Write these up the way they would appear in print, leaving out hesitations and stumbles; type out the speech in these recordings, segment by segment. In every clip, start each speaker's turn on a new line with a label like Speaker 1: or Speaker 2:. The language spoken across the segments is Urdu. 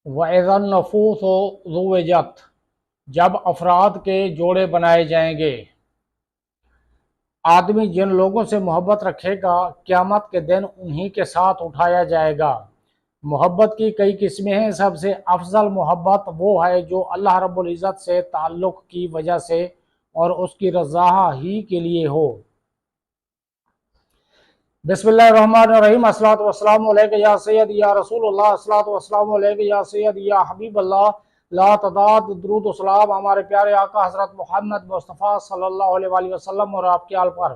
Speaker 1: وَإِذَا النُّفُوسُ زُوِّجَتْ، جب افراد کے جوڑے بنائے جائیں گے۔ آدمی جن لوگوں سے محبت رکھے گا قیامت کے دن انہی کے ساتھ اٹھایا جائے گا۔ محبت کی کئی قسمیں ہیں۔ سب سے افضل محبت وہ ہے جو اللہ رب العزت سے تعلق کی وجہ سے اور اس کی رضا ہی کے لیے ہو۔ بسم اللہ الرحمن الرحیم۔ الصلاۃ والسلام علیک یا سید یا رسول اللہ، الصلاۃ والسلام علیک یا سید یا حبیب اللہ، لا تعداد درود و سلام ہمارے پیارے آقا حضرت محمد مصطفیٰ صلی اللہ علیہ وآلہ وسلم اور آپ کے آل پر۔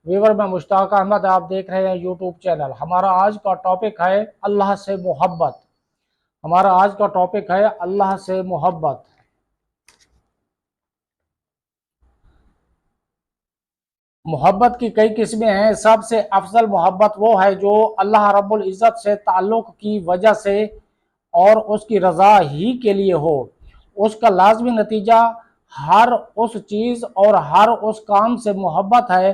Speaker 1: ویور میں مشتاق احمد، آپ دیکھ رہے ہیں یوٹیوب چینل۔ ہمارا آج کا ٹاپک ہے اللہ سے محبت۔ ہمارا آج کا ٹاپک ہے اللہ سے محبت۔ محبت کی کئی قسمیں ہیں۔ سب سے افضل محبت وہ ہے جو اللہ رب العزت سے تعلق کی وجہ سے اور اس کی رضا ہی کے لیے ہو۔ اس کا لازمی نتیجہ ہر اس چیز اور ہر اس کام سے محبت ہے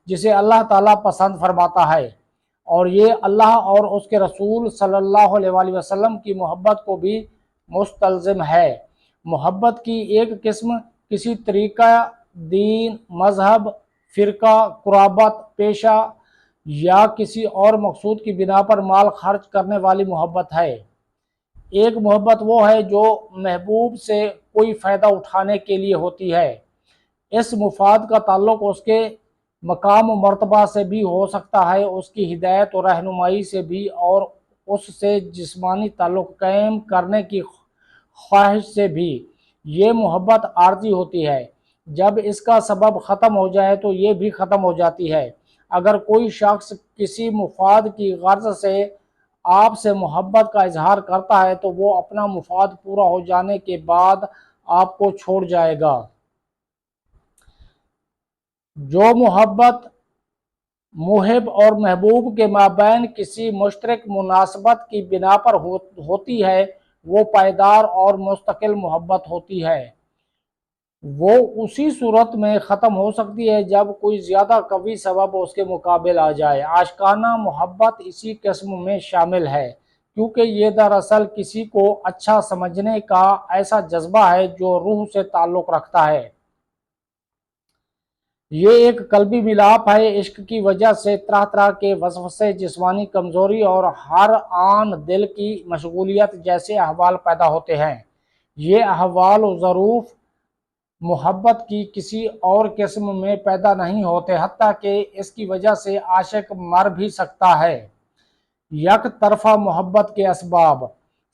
Speaker 1: جسے اللہ تعالیٰ پسند فرماتا ہے، اور یہ اللہ اور اس کے رسول صلی اللہ علیہ وآلہ وسلم کی محبت کو بھی مستلزم ہے۔ محبت کی ایک قسم کسی طریقہ، دین، مذہب، فرقہ، قرابت، پیشہ یا کسی اور مقصود کی بنا پر مال خرچ کرنے والی محبت ہے۔ ایک محبت وہ ہے جو محبوب سے کوئی فائدہ اٹھانے کے لیے ہوتی ہے۔ اس مفاد کا تعلق اس کے مقام و مرتبہ سے بھی ہو سکتا ہے، اس کی ہدایت و رہنمائی سے بھی، اور اس سے جسمانی تعلق قائم کرنے کی خواہش سے بھی۔ یہ محبت عارضی ہوتی ہے، جب اس کا سبب ختم ہو جائے تو یہ بھی ختم ہو جاتی ہے۔ اگر کوئی شخص کسی مفاد کی غرض سے آپ سے محبت کا اظہار کرتا ہے تو وہ اپنا مفاد پورا ہو جانے کے بعد آپ کو چھوڑ جائے گا۔ جو محبت محب اور محبوب کے مابین کسی مشترک مناسبت کی بنا پر ہوتی ہے وہ پائیدار اور مستقل محبت ہوتی ہے۔ وہ اسی صورت میں ختم ہو سکتی ہے جب کوئی زیادہ قوی سبب اس کے مقابل آ جائے۔ عاشقانہ محبت اسی قسم میں شامل ہے، کیونکہ یہ دراصل کسی کو اچھا سمجھنے کا ایسا جذبہ ہے جو روح سے تعلق رکھتا ہے۔ یہ ایک قلبی ملاپ ہے۔ عشق کی وجہ سے طرح طرح کے وسوسے، جسمانی کمزوری اور ہر آن دل کی مشغولیت جیسے احوال پیدا ہوتے ہیں۔ یہ احوال و ظروف محبت کی کسی اور قسم میں پیدا نہیں ہوتے، حتیٰ کہ اس کی وجہ سے عاشق مر بھی سکتا ہے۔ یک طرفہ محبت کے اسباب۔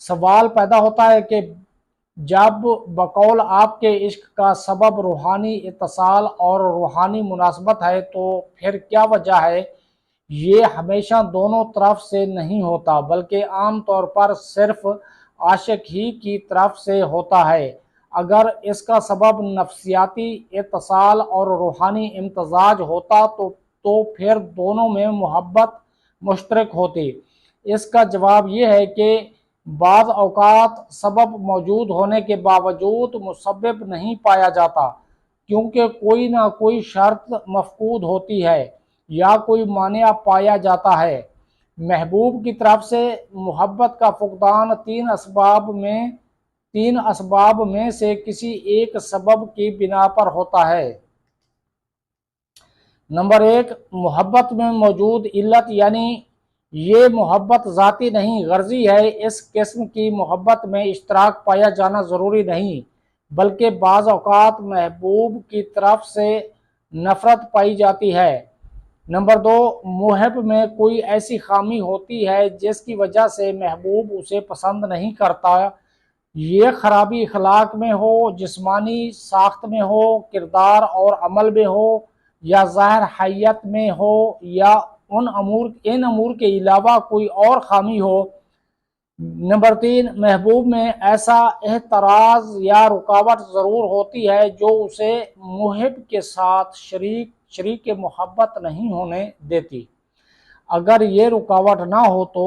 Speaker 1: سوال پیدا ہوتا ہے کہ جب بقول آپ کے عشق کا سبب روحانی اتصال اور روحانی مناسبت ہے تو پھر کیا وجہ ہے؟ یہ ہمیشہ دونوں طرف سے نہیں ہوتا، بلکہ عام طور پر صرف عاشق ہی کی طرف سے ہوتا ہے۔ اگر اس کا سبب نفسیاتی اتصال اور روحانی امتزاج ہوتا تو پھر دونوں میں محبت مشترک ہوتی۔ اس کا جواب یہ ہے کہ بعض اوقات سبب موجود ہونے کے باوجود مسبب نہیں پایا جاتا، کیونکہ کوئی نہ کوئی شرط مفقود ہوتی ہے یا کوئی مانع پایا جاتا ہے۔ محبوب کی طرف سے محبت کا فقدان تین اسباب میں سے کسی ایک سبب کی بنا پر ہوتا ہے۔ نمبر 1، محبت میں موجود علت، یعنی یہ محبت ذاتی نہیں، غرضی ہے۔ اس قسم کی محبت میں اشتراک پایا جانا ضروری نہیں، بلکہ بعض اوقات محبوب کی طرف سے نفرت پائی جاتی ہے۔ نمبر 2، محب میں کوئی ایسی خامی ہوتی ہے جس کی وجہ سے محبوب اسے پسند نہیں کرتا۔ یہ خرابی اخلاق میں ہو، جسمانی ساخت میں ہو، کردار اور عمل میں ہو، یا ظاہر حیت میں ہو، یا ان امور کے علاوہ کوئی اور خامی ہو۔ نمبر 3، محبوب میں ایسا احتراز یا رکاوٹ ضرور ہوتی ہے جو اسے محب کے ساتھ شریک محبت نہیں ہونے دیتی۔ اگر یہ رکاوٹ نہ ہو تو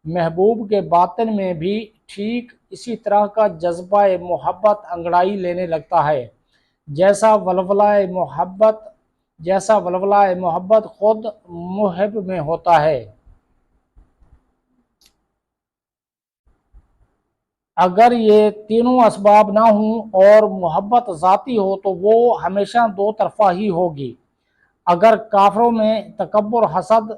Speaker 1: محبوب کے باطن میں بھی ٹھیک اسی طرح کا جذبہ محبت انگڑائی لینے لگتا ہے جیسا ولولہ محبت خود محب میں ہوتا ہے۔ اگر یہ تینوں اسباب نہ ہوں اور محبت ذاتی ہو تو وہ ہمیشہ دو طرفہ ہی ہوگی۔ اگر کافروں میں تکبر، حسد،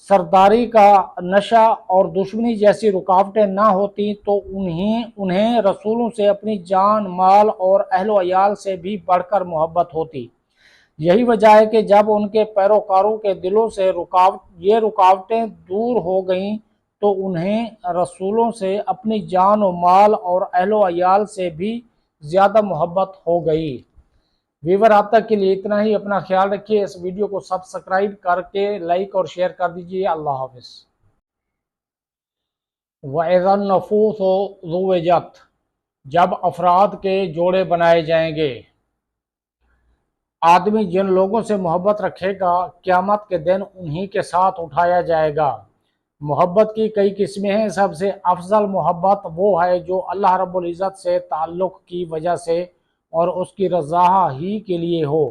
Speaker 1: سرداری کا نشہ اور دشمنی جیسی رکاوٹیں نہ ہوتی تو انہیں رسولوں سے اپنی جان، مال اور اہل و عیال سے بھی بڑھ کر محبت ہوتی۔ یہی وجہ ہے کہ جب ان کے پیروکاروں کے دلوں سے یہ رکاوٹیں دور ہو گئیں تو انہیں رسولوں سے اپنی جان و مال اور اہل و عیال سے بھی زیادہ محبت ہو گئی۔ ویور آپ تک کے لیے اتنا ہی، اپنا خیال رکھیے، اس ویڈیو کو سبسکرائب کر کے لائک اور شیئر کر دیجیے۔ اللہ حافظ۔ وَإِذَا النُّفُوسُ زُوِّجَتْ، جب افراد کے جوڑے بنائے جائیں گے۔ آدمی جن لوگوں سے محبت رکھے گا قیامت کے دن انہی کے ساتھ اٹھایا جائے گا۔ محبت کی کئی قسمیں ہیں۔ سب سے افضل محبت وہ ہے جو اللہ رب العزت سے تعلق کی وجہ سے اور اس کی رضا ہی کے لیے ہو۔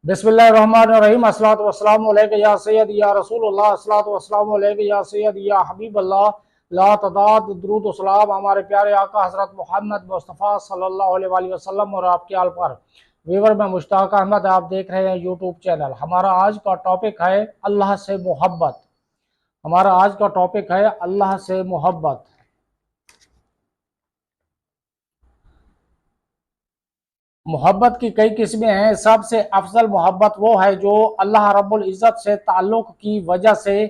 Speaker 1: بسم اللہ الرحمن الرحیم۔ الصلاۃ والسلام علیک یا سید یا رسول اللہ، الصلاۃ والسلام علیک یا سید یا حبیب اللہ، لا تعداد درود و سلام ہمارے پیارے آقا حضرت محمد مصطفیٰ صلی اللہ علیہ وآلہ وسلم اور آپ کے آل پر۔ ویور میں مشتاق احمد، آپ دیکھ رہے ہیں یوٹیوب چینل۔ ہمارا آج کا ٹاپک ہے اللہ سے محبت۔ ہمارا آج کا ٹاپک ہے اللہ سے محبت۔ محبت کی کئی قسمیں ہیں۔ سب سے افضل محبت وہ ہے جو اللہ رب العزت سے تعلق کی وجہ سے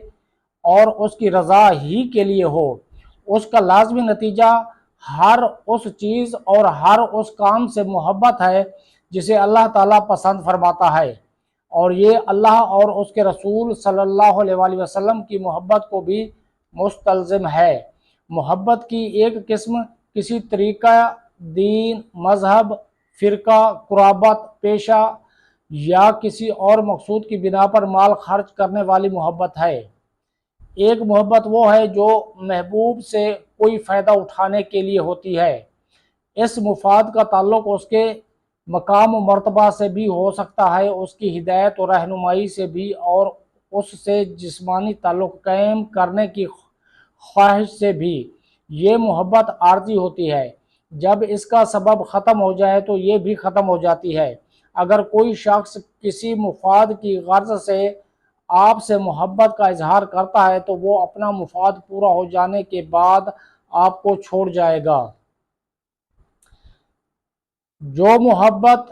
Speaker 1: اور اس کی رضا ہی کے لیے ہو۔ اس کا لازمی نتیجہ ہر اس چیز اور ہر اس کام سے محبت ہے جسے اللہ تعالیٰ پسند فرماتا ہے، اور یہ اللہ اور اس کے رسول صلی اللہ علیہ وآلہ وسلم کی محبت کو بھی مستلزم ہے۔ محبت کی ایک قسم کسی طریقہ، دین، مذہب، فرقہ، قرابت، پیشہ یا کسی اور مقصود کی بنا پر مال خرچ کرنے والی محبت ہے۔ ایک محبت وہ ہے جو محبوب سے کوئی فائدہ اٹھانے کے لیے ہوتی ہے۔ اس مفاد کا تعلق اس کے مقام و مرتبہ سے بھی ہو سکتا ہے، اس کی ہدایت و رہنمائی سے بھی، اور اس سے جسمانی تعلق قائم کرنے کی خواہش سے بھی۔ یہ محبت عارضی ہوتی ہے، جب اس کا سبب ختم ہو جائے تو یہ بھی ختم ہو جاتی ہے۔ اگر کوئی شخص کسی مفاد کی غرض سے آپ سے محبت کا اظہار کرتا ہے تو وہ اپنا مفاد پورا ہو جانے کے بعد آپ کو چھوڑ جائے گا۔ جو محبت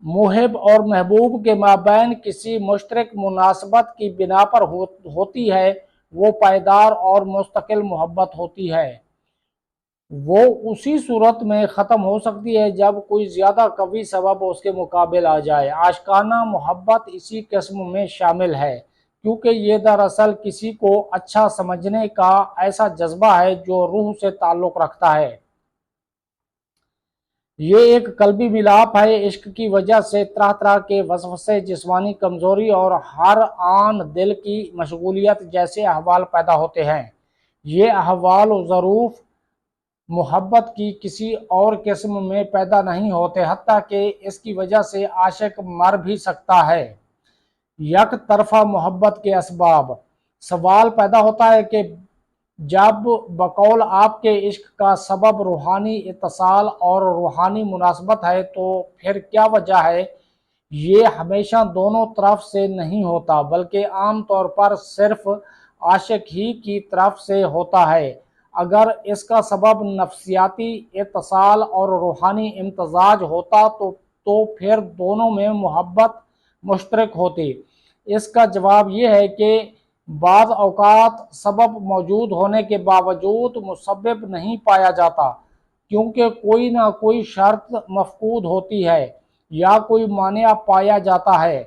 Speaker 1: محب اور محبوب کے مابین کسی مشترک مناسبت کی بنا پر ہوتی ہے وہ پائیدار اور مستقل محبت ہوتی ہے۔ وہ اسی صورت میں ختم ہو سکتی ہے جب کوئی زیادہ قوی سبب اس کے مقابل آ جائے۔ عاشقانہ محبت اسی قسم میں شامل ہے، کیونکہ یہ دراصل کسی کو اچھا سمجھنے کا ایسا جذبہ ہے جو روح سے تعلق رکھتا ہے۔ یہ ایک قلبی ملاپ ہے۔ عشق کی وجہ سے طرح طرح کے وسوسے، جسمانی کمزوری اور ہر آن دل کی مشغولیت جیسے احوال پیدا ہوتے ہیں۔ یہ احوال و ظروف محبت کی کسی اور قسم میں پیدا نہیں ہوتے، حتیٰ کہ اس کی وجہ سے عاشق مر بھی سکتا ہے۔ یک طرفہ محبت کے اسباب۔ سوال پیدا ہوتا ہے کہ جب بقول آپ کے عشق کا سبب روحانی اتصال اور روحانی مناسبت ہے تو پھر کیا وجہ ہے؟ یہ ہمیشہ دونوں طرف سے نہیں ہوتا، بلکہ عام طور پر صرف عاشق ہی کی طرف سے ہوتا ہے۔ اگر اس کا سبب نفسیاتی اتصال اور روحانی امتزاج ہوتا تو پھر دونوں میں محبت مشترک ہوتی۔ اس کا جواب یہ ہے کہ بعض اوقات سبب موجود ہونے کے باوجود مسبب نہیں پایا جاتا، کیونکہ کوئی نہ کوئی شرط مفقود ہوتی ہے یا کوئی مانع پایا جاتا ہے۔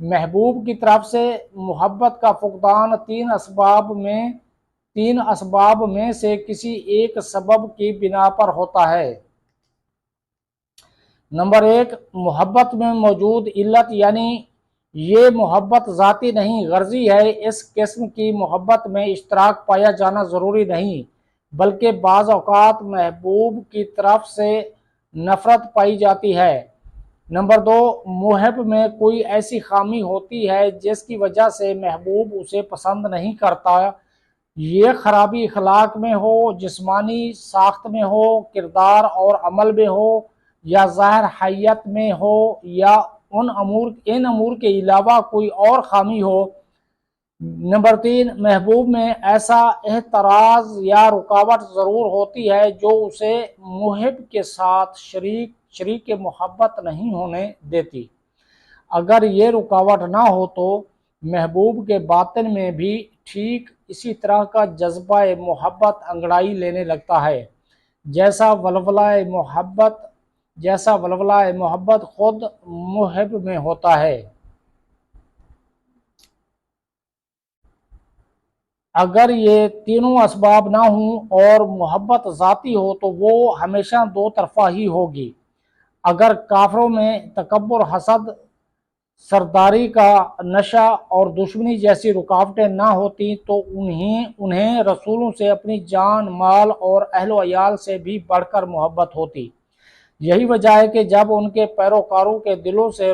Speaker 1: محبوب کی طرف سے محبت کا فقدان تین اسباب میں سے کسی ایک سبب کی بنا پر ہوتا ہے۔ نمبر 1، محبت میں موجود علت، یعنی یہ محبت ذاتی نہیں، غرضی ہے۔ اس قسم کی محبت میں اشتراک پایا جانا ضروری نہیں، بلکہ بعض اوقات محبوب کی طرف سے نفرت پائی جاتی ہے۔ نمبر 2، محب میں کوئی ایسی خامی ہوتی ہے جس کی وجہ سے محبوب اسے پسند نہیں کرتا یہ خرابی اخلاق میں ہو، جسمانی ساخت میں ہو، کردار اور عمل میں ہو، یا ظاہر حیت میں ہو، یا ان امور کے علاوہ کوئی اور خامی ہو۔ نمبر 3، محبوب میں ایسا احتراز یا رکاوٹ ضرور ہوتی ہے جو اسے محب کے ساتھ شریک محبت نہیں ہونے دیتی۔ اگر یہ رکاوٹ نہ ہو تو محبوب کے باطن میں بھی ٹھیک اسی طرح کا جذبہ محبت انگڑائی لینے لگتا ہے جیسا ولولہ محبت خود محب میں ہوتا ہے۔ اگر یہ تینوں اسباب نہ ہوں اور محبت ذاتی ہو تو وہ ہمیشہ دو طرفہ ہی ہوگی۔ اگر کافروں میں تکبر، حسد، سرداری کا نشہ اور دشمنی جیسی رکاوٹیں نہ ہوتی تو انہیں رسولوں سے اپنی جان، مال اور اہل و عیال سے بھی بڑھ کر محبت ہوتی۔ یہی وجہ ہے کہ جب ان کے پیروکاروں کے دلوں سے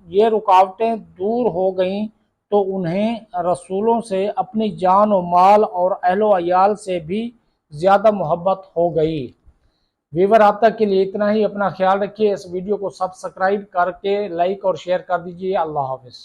Speaker 1: یہ رکاوٹیں دور ہو گئیں تو انہیں رسولوں سے اپنی جان و مال اور اہل و عیال سے بھی زیادہ محبت ہو گئی۔ ویور آپ تک کے لیے اتنا ہی، اپنا خیال رکھیے، اس ویڈیو کو سبسکرائب کر کے لائک اور شیئر کر دیجیے۔ اللہ حافظ۔